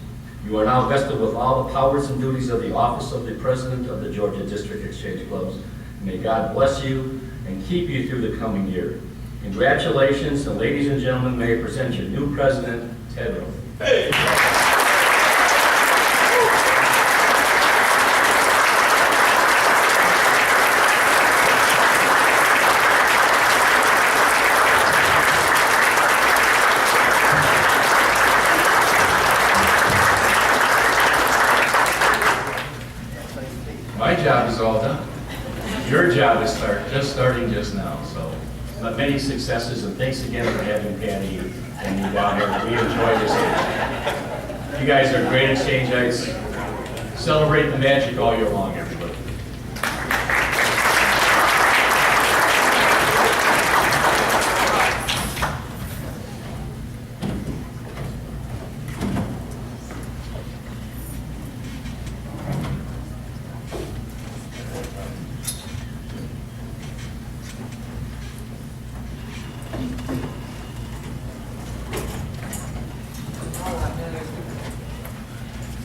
Speaker 12: You are now vested with all the powers and duties of the office of the president of the Georgia District Exchange Clubs. May God bless you and keep you through the coming year. Congratulations, and ladies and gentlemen, may I present your new president, Ted Rowe. My job is all done. Your job is just starting just now. So, many successes, and thanks again for having Patty and me down here. We enjoy this. You guys are great exchangeates. Celebrate the magic all year long, everybody.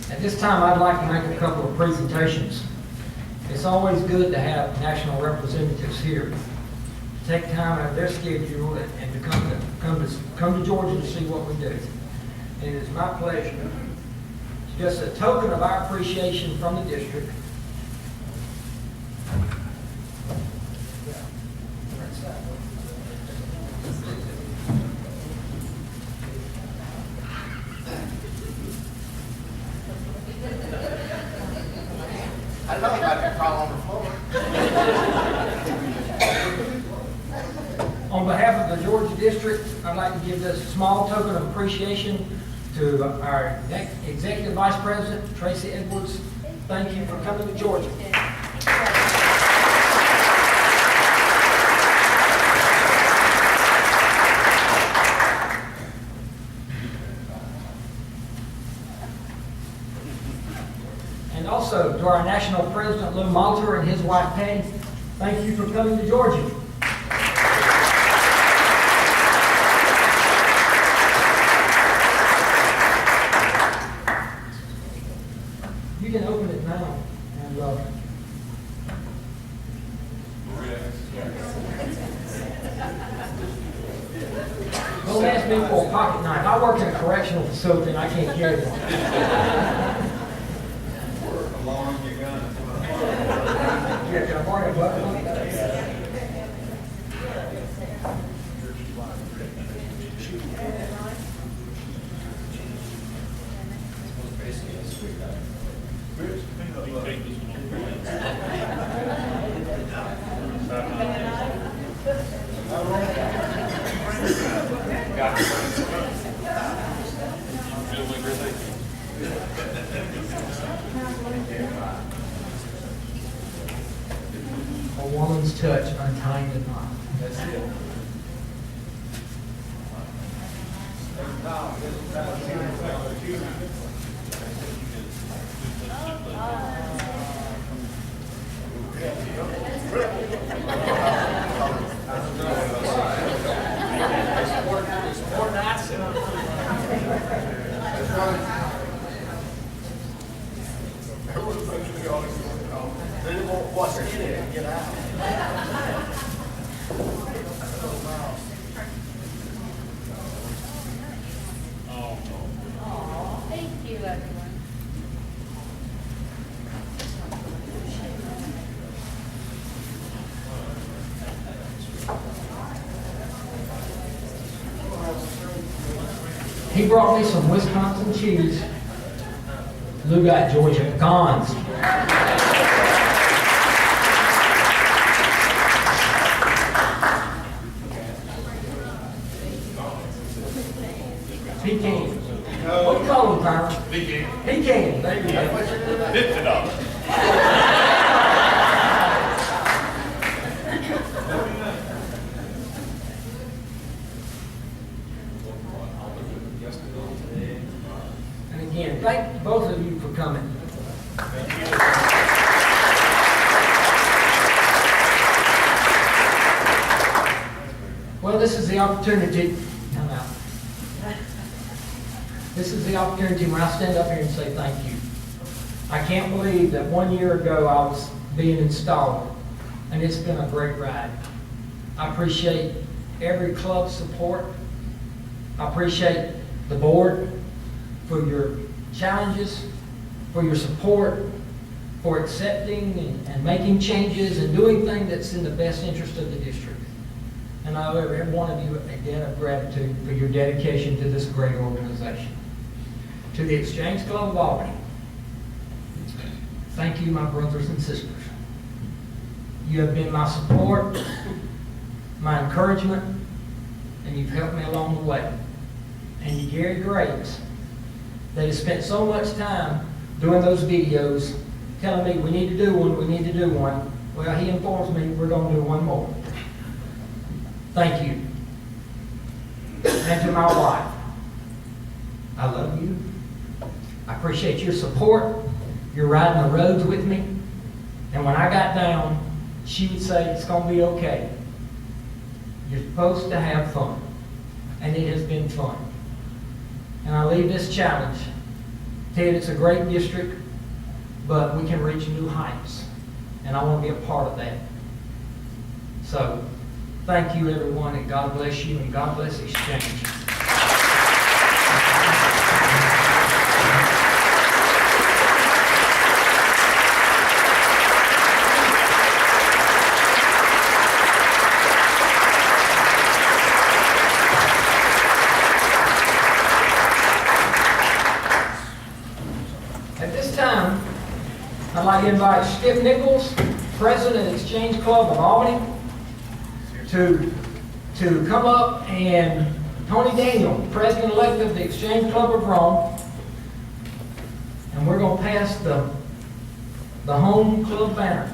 Speaker 2: At this time, I'd like to make a couple of presentations. It's always good to have national representatives here. Take time out of their schedule and to come to Georgia to see what we do. And it is my pleasure, just a token of our appreciation from the district.
Speaker 11: I know about to crawl on the floor.
Speaker 2: On behalf of the Georgia District, I'd like to give this small token of appreciation to our Executive Vice President, Tracy Edwards. Thank you for coming to Georgia. And also to our National President, Lou Malter, and his wife, Patty. Thank you for coming to Georgia. You can open it now. And, don't ask me for a pocket knife. I work in a correctional facility and I can't carry one. A woman's touch, untying the knot. That's it.
Speaker 7: Thank you, everyone.
Speaker 2: He brought me some Wisconsin cheese. Lou got Georgia pecans. Pecan. What you call them, Carl? Pecan. Pecan, there you go.
Speaker 6: $50.
Speaker 2: And again, thank both of you for coming. Well, this is the opportunity. Come out. This is the opportunity when I stand up here and say thank you. I can't believe that 1 year ago I was being installed, and it's been a great ride. I appreciate every club support. I appreciate the board for your challenges, for your support, for accepting and making changes and doing things that's in the best interest of the district. And I owe every one of you a debt of gratitude for your dedication to this great organization. To the Exchange Club of Albany, thank you, my brothers and sisters. You have been my support, my encouragement, and you've helped me along the way. And to Gary Graves, that has spent so much time doing those videos, telling me we need to do one, we need to do one. Well, he informs me we're going to do one more. Thank you. And to my wife, I love you. I appreciate your support. You're riding the roads with me. And when I got down, she would say, it's going to be okay. You're supposed to have fun. And it has been fun. And I leave this challenge. Ted, it's a great district, but we can reach new heights. And I want to be a part of that. So, thank you, everyone, and God bless you, and God bless Exchange. At this time, I'd like to invite Skip Nichols, President of Exchange Club of Albany, to come up, and Tony Daniel, President-elect of the Exchange Club of Rome. And we're going to pass the home club banner.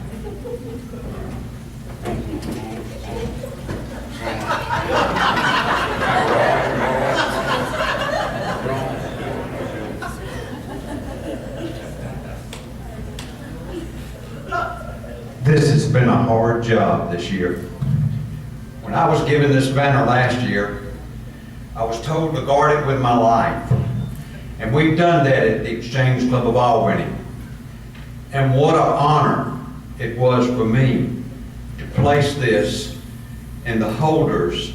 Speaker 9: This has been a hard job this year. When I was given this banner last year, I was told to guard it with my life. And we've done that at the Exchange Club of Albany. And what an honor it was for me to place this in the holders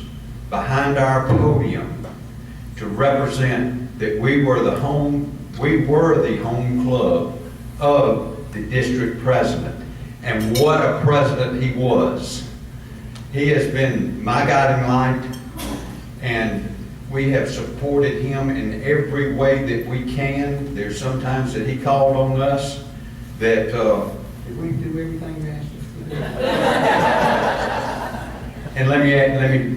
Speaker 9: behind our podium to represent that we were the home club of the district president.
Speaker 13: and what a president he was. He has been my guiding light, and we have supported him in every way that we can. There's sometimes that he called on us that, did we do everything we asked us to do? And let me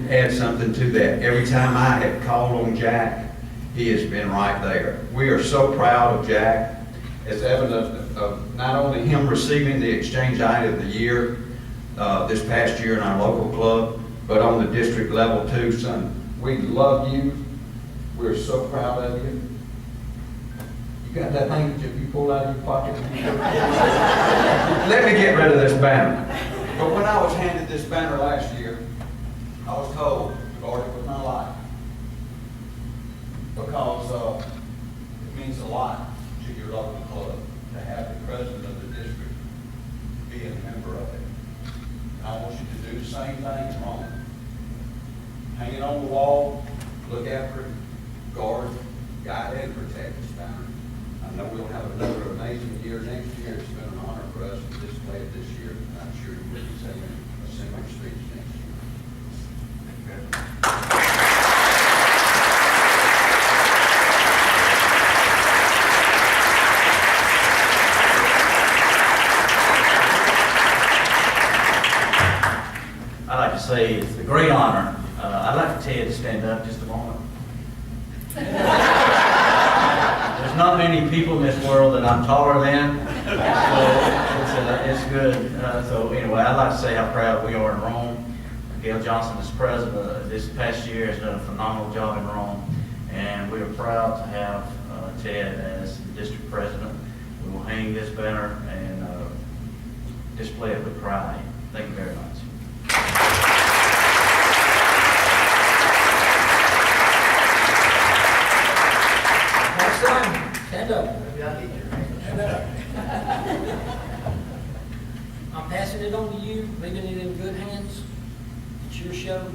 Speaker 13: add something to that. Every time I have called on Jack, he has been right there. We are so proud of Jack, as evidence of not only him receiving the Exchange Item of the Year this past year in our local club, but on the district level too, son. We love you. We're so proud of you. You got that handkerchief you pulled out of your pocket? Let me get rid of this banner. But when I was handed this banner last year, I was told to guard it with my life. Because it means a lot to your local club to have the president of the district be a member of it. And I want you to do the same thing in Rome. Hang it on the wall, look after it, guard, guide, and protect this banner. I know we'll have another amazing year next year. It's been an honor for us to display it this year, and I'm sure you will be saying a similar speech next year.
Speaker 11: I'd like to say it's a great honor. I'd like for Ted to stand up just a moment. There's not many people in this world that I'm taller than, so it's good. So anyway, I'd like to say how proud we are in Rome. Gail Johnson, as president, this past year has done a phenomenal job in Rome, and we are proud to have Ted as the district president. We will hang this banner and display it with pride. Thank you very much.
Speaker 2: Stand up. Stand up. I'm passing it on to you, leaving it in good hands. It's your show.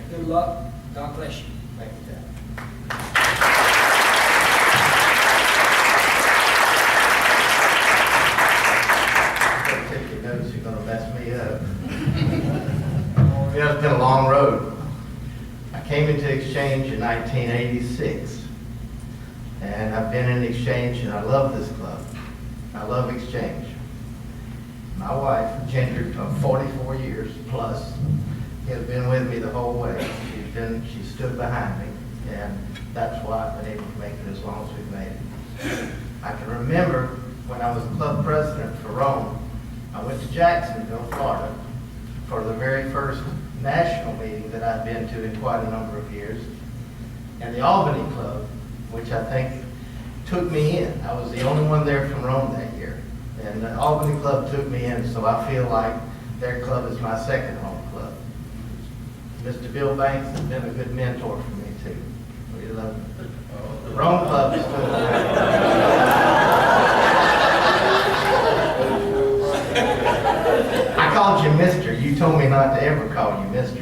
Speaker 2: Good luck. God bless you. Thank you, Dad.
Speaker 14: Take your notes, you're gonna mess me up. Yeah, it's been a long road. I came into Exchange in 1986. And I've been in Exchange, and I love this club. I love Exchange. My wife, Ginger, of 44 years plus, has been with me the whole way. She stood behind me, and that's why I've been able to make it as long as we've made it. I can remember when I was club president for Rome, I went to Jacksonville, Florida, for the very first national meeting that I've been to in quite a number of years. And the Albany Club, which I think took me in. I was the only one there from Rome that year. And the Albany Club took me in, so I feel like their club is my second home club. Mr. Bill Banks has been a good mentor for me too. We love him. The Rome Club is good. I called you Mr. You told me not to ever call you Mr.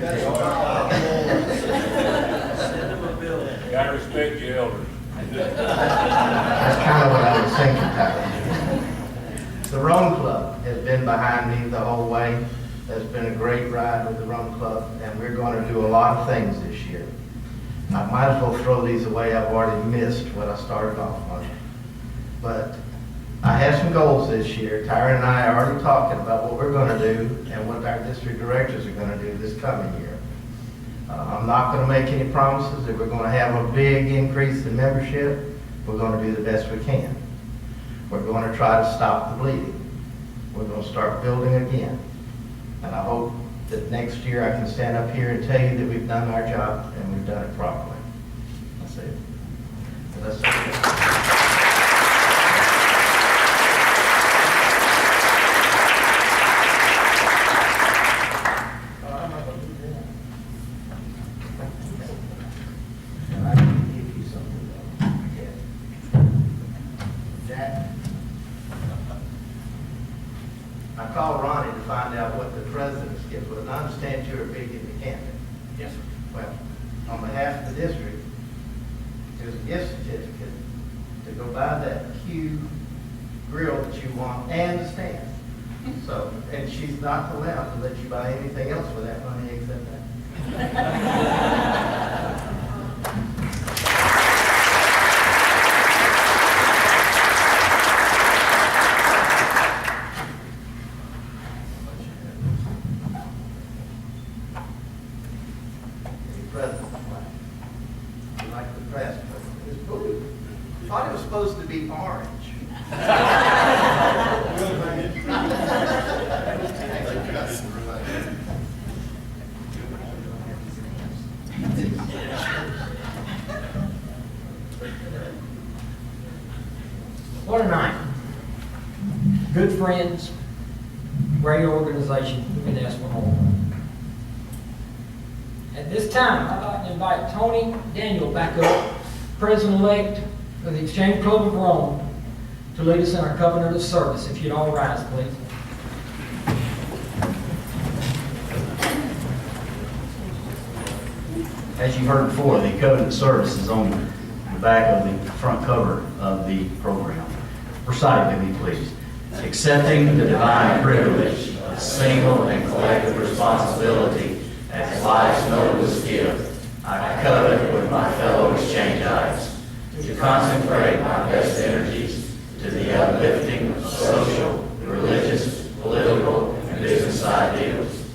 Speaker 15: Gotta respect your elders.
Speaker 14: That's kind of what I was thinking, Tyler. The Rome Club has been behind me the whole way. That's been a great ride with the Rome Club, and we're going to do a lot of things this year. I might as well throw these away. I've already missed what I started off on. But I have some goals this year. Tyra and I are already talking about what we're going to do and what our district directors are going to do this coming year. I'm not going to make any promises that we're going to have a big increase in membership. We're going to do the best we can. We're going to try to stop the bleeding. We're going to start building again. And I hope that next year I can stand up here and tell you that we've done our job and we've done it properly. That's it. So that's it. I called Ronnie to find out what the president's gift was. I understand you're a big independent.
Speaker 2: Yes, sir.
Speaker 14: Well, on behalf of the district, there's a gift certificate to go buy that Q grill that you want and the stand. So, and she's not allowed to let you buy anything else with that money except that. Like the press, but it's blue. Thought it was supposed to be orange.
Speaker 2: What a night. Good friends, great organization. We can ask for more. At this time, I'd like to invite Tony Daniel back up, President-elect of the Exchange Club of Rome, to lead us in our covenant of service. If you'd all rise, please.
Speaker 11: As you heard before, the covenant of service is on the back of the front cover of the program. Recite with me, please. Accepting the divine privilege of single and collective responsibility as life's noblest gift, I covet with my fellow exchange-ites to consecrate my best energies to the uplifting of social, religious, political, and business ideals,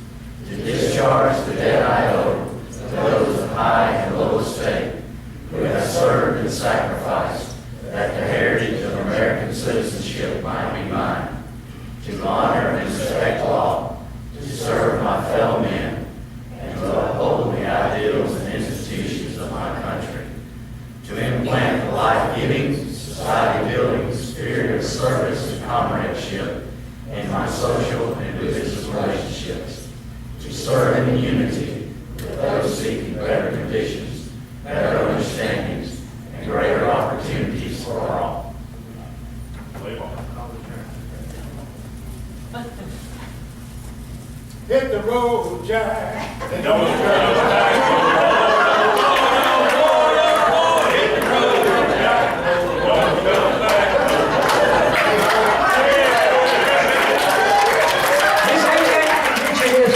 Speaker 11: to discharge the debt I owe to those of high and low estate who have served and sacrificed that the heritage of American citizenship might be mine, to honor and respect law, to serve my fellow men, and to uphold the ideals and institutions of my country, to implant the life-giving, society-building spirit of service and comradeship in my social and business relationships, to serve in unity with those seeking better conditions, better understandings, and greater opportunities for all.
Speaker 15: Hit the road, Jack, and don't turn back. Hit the road, Jack, don't turn back.
Speaker 2: This is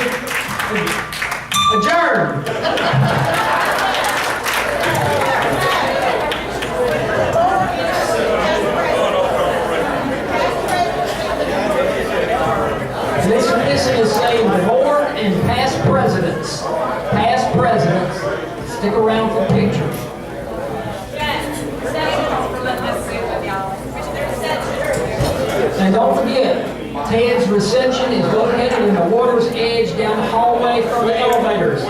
Speaker 2: adjourned. This is saying board and past presidents. Past presidents, stick around for pictures. And don't forget, Ted's reception is located in the water's edge down the hallway from the elevators.